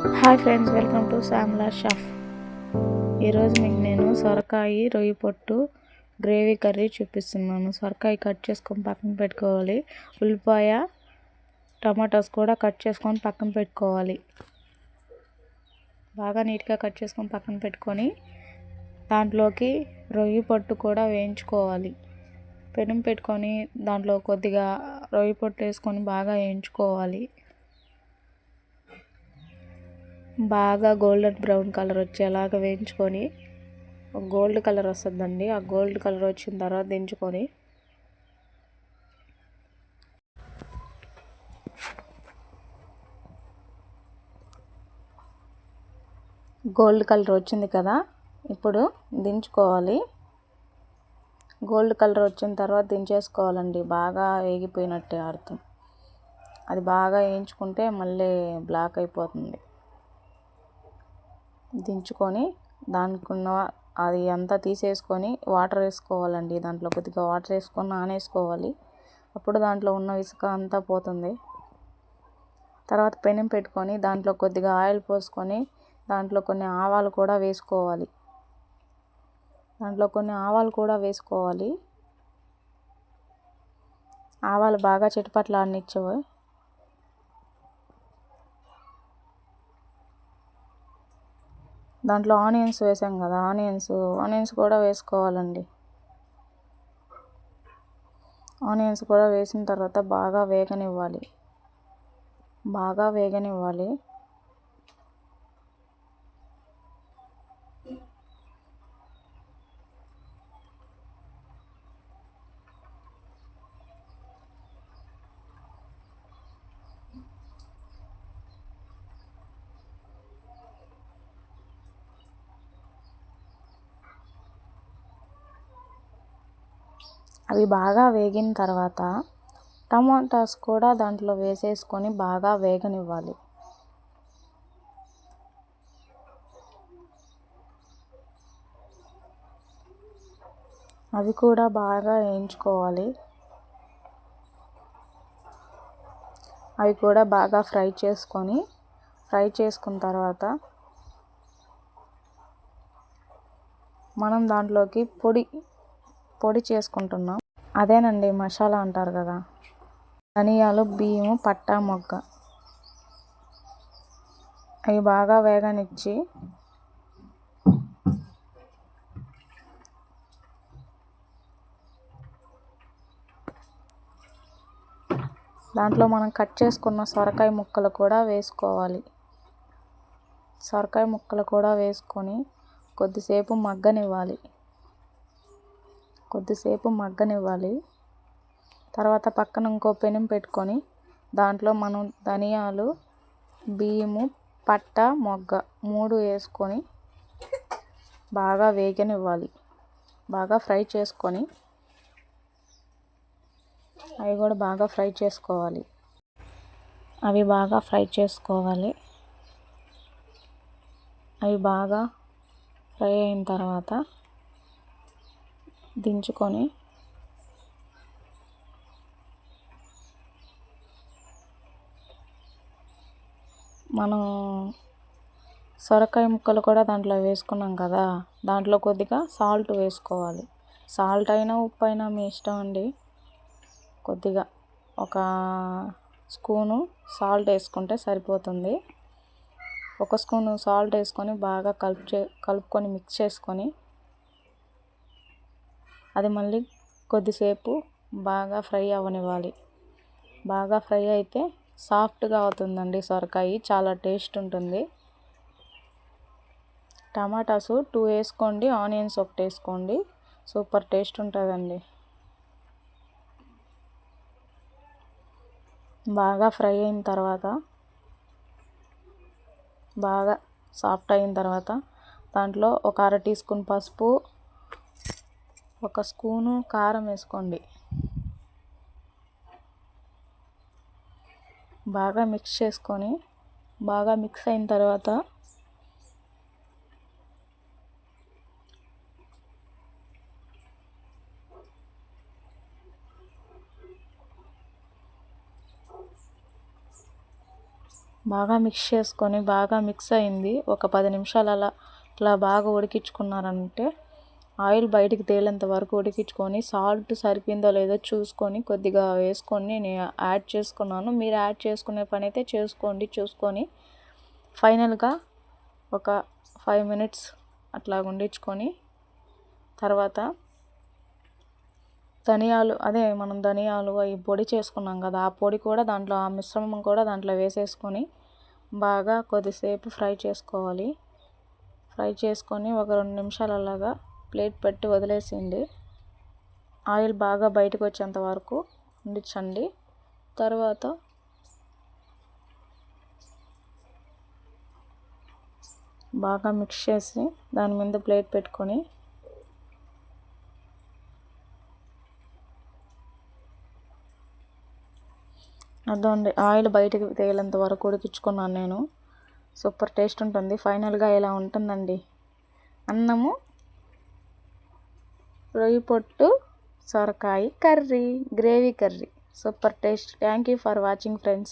Hi friends, welcome to Shyamla chef. ఈరోజు మీకు నేను సొరకాయ రొయ్య పొట్టు గ్రేవీ కర్రీ చూపిస్తున్నాను. సొరకాయ కట్ చేసుకొని పక్కన పెట్టుకోవాలి. ఉల్లిపాయ టమాటాస్ కూడా కట్ చేసుకొని పక్కన పెట్టుకోవాలి. బాగా నీట్గా కట్ చేసుకొని పక్కన పెట్టుకొని దాంట్లోకి రొయ్య పొట్టు కూడా వేయించుకోవాలి. పెనం పెట్టుకొని దాంట్లో కొద్దిగా రొయ్య పొట్టు వేసుకొని బాగా వేయించుకోవాలి. బాగా గోల్డెన్ బ్రౌన్ కలర్ వచ్చేలాగా వేయించుకొని గోల్డ్ కలర్ వస్తుందండి. ఆ గోల్డ్ కలర్ వచ్చిన తర్వాత దించుకొని గోల్డ్ కలర్ వచ్చింది కదా, ఇప్పుడు దించుకోవాలి. గోల్డ్ కలర్ వచ్చిన తర్వాత దించేసుకోవాలండి. బాగా వేగిపోయినట్టే అర్థం. అది బాగా వేయించుకుంటే మళ్ళీ బ్లాక్ అయిపోతుంది. దించుకొని దానికున్న అది అంతా తీసేసుకొని వాటర్ వేసుకోవాలండి. దాంట్లో కొద్దిగా వాటర్ వేసుకొని నానేసుకోవాలి. అప్పుడు దాంట్లో ఉన్న ఇసుక అంతా పోతుంది. తర్వాత పెనం పెట్టుకొని దాంట్లో కొద్దిగా ఆయిల్ పోసుకొని దాంట్లో కొన్ని ఆవాలు కూడా వేసుకోవాలి. ఆవాలు బాగా చిటపట్లాడనిచ్చేవి. దాంట్లో ఆనియన్స్ వేసాం కదా, ఆనియన్స్ కూడా వేసుకోవాలండి. ఆనియన్స్ కూడా వేసిన తర్వాత బాగా వేగనివ్వాలి. అవి బాగా వేగిన తర్వాత టమాటాస్ కూడా దాంట్లో వేసేసుకొని బాగా వేగనివ్వాలి. అవి కూడా బాగా వేయించుకోవాలి. అవి కూడా బాగా ఫ్రై చేసుకున్న తర్వాత మనం దాంట్లోకి పొడి చేసుకుంటున్నాం. అదేనండి మసాలా అంటారు కదా, ధనియాలు, బియ్యము, పట్టా, మొగ్గ. అవి బాగా వేగనిచ్చి దాంట్లో మనం కట్ చేసుకున్న సొరకాయ ముక్కలు కూడా వేసుకోవాలి. సొరకాయ ముక్కలు కూడా వేసుకొని కొద్దిసేపు మగ్గనివ్వాలి. తర్వాత పక్కన ఇంకో పెనం పెట్టుకొని దాంట్లో మనం ధనియాలు, బియ్యము, పట్ట, మొగ్గ 3 వేసుకొని బాగా వేగనివ్వాలి. బాగా ఫ్రై చేసుకొని అవి కూడా బాగా ఫ్రై చేసుకోవాలి. అవి బాగా ఫ్రై అయిన తర్వాత దించుకొని మనం సొరకాయ ముక్కలు కూడా దాంట్లో వేసుకున్నాం కదా, దాంట్లో కొద్దిగా సాల్ట్ వేసుకోవాలి. సాల్ట్ అయినా ఉప్పు అయినా మీ ఇష్టం అండి. కొద్దిగా ఒక స్పూను సాల్ట్ వేసుకుంటే సరిపోతుంది. 1 స్పూను సాల్ట్ వేసుకొని బాగా కలుపుకొని మిక్స్ చేసుకొని అది మళ్ళీ కొద్దిసేపు బాగా ఫ్రై అవ్వనివ్వాలి. బాగా ఫ్రై అయితే సాఫ్ట్గా అవుతుందండి సొరకాయ, చాలా టేస్ట్ ఉంటుంది. టమాటాస్ 2 వేసుకోండి, ఆనియన్స్ 1 వేసుకోండి. సూపర్ టేస్ట్ ఉంటుందండి. బాగా ఫ్రై అయిన తర్వాత బాగా సాఫ్ట్ అయిన తర్వాత దాంట్లో ఒక 1/2 టీ స్పూన్ పసుపు, 1 స్పూను కారం వేసుకోండి. బాగా మిక్స్ చేసుకొని బాగా మిక్స్ అయిన తర్వాత బాగా మిక్స్ చేసుకొని బాగా మిక్స్ అయింది. ఒక 10 నిమిషాలు అలా ఇట్లా బాగా ఉడికించుకున్నారంటే ఆయిల్ బయటికి తేలేంత వరకు ఉడికించుకొని సాల్ట్ సరిపోయిందో లేదో చూసుకొని కొద్దిగా వేసుకొని నేను యాడ్ చేసుకున్నాను. మీరు యాడ్ చేసుకునే పని అయితే చేసుకోండి. చూసుకొని ఫైనల్గా ఒక 5 మినిట్స్ అట్లా వండించుకొని తర్వాత మనం ధనియాలు అవి పొడి చేసుకున్నాం కదా, ఆ పొడి కూడా దాంట్లో, ఆ మిశ్రమం కూడా దాంట్లో వేసేసుకొని బాగా కొద్దిసేపు ఫ్రై చేసుకోవాలి. ఫ్రై చేసుకొని ఒక 2 నిమిషాలు అలాగా ప్లేట్ పెట్టి వదిలేసింది. ఆయిల్ బాగా బయటకు వచ్చేంత వరకు ఉండించండి. తర్వాత బాగా మిక్స్ చేసి దాని మీద ప్లేట్ పెట్టుకొని అదండి ఆయిల్ బయటకు తేలేంత వరకు ఉడికించుకున్నాను నేను. సూపర్ టేస్ట్ ఉంటుంది. ఫైనల్గా ఇలా ఉంటుందండి అన్నము, రొయ్య పొట్టు, సొరకాయ curry, gravy curry. Super taste. Thank you for watching friends.